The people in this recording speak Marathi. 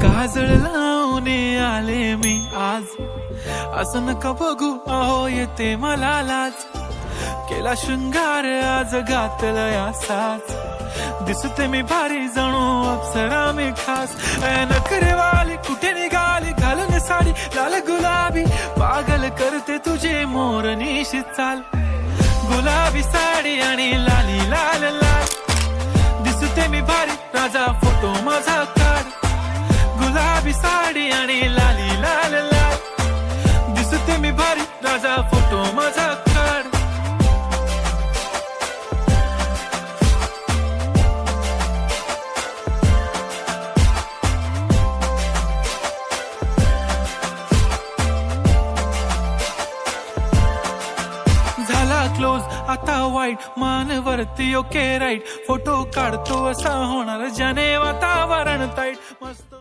काजळ लावून आले मी आज, असं नका बघू अहो येते मला लाज. केला शृंगार आज घातला असाच, दिसते मी भारी जणू अप्सरा मी खास. नखरेवाली कुठे निघाली घालून साडी लाल गुलाबी, पागल करते तुझे मोरनीशी चाल. गुलाबी साडी आणि लाली लाल लाल, दिसते मी भारी राजा फोटो माझा काढ. गुलाबी साडी आणि लाली लाल लाल, दिसते मी भारी राजा फोटो माझा काढ. झाला क्लोज आता वाईट, मान वरती ओके राईट. फोटो काढतो असा होणार ज्याने वातावरण ताईट. मस्त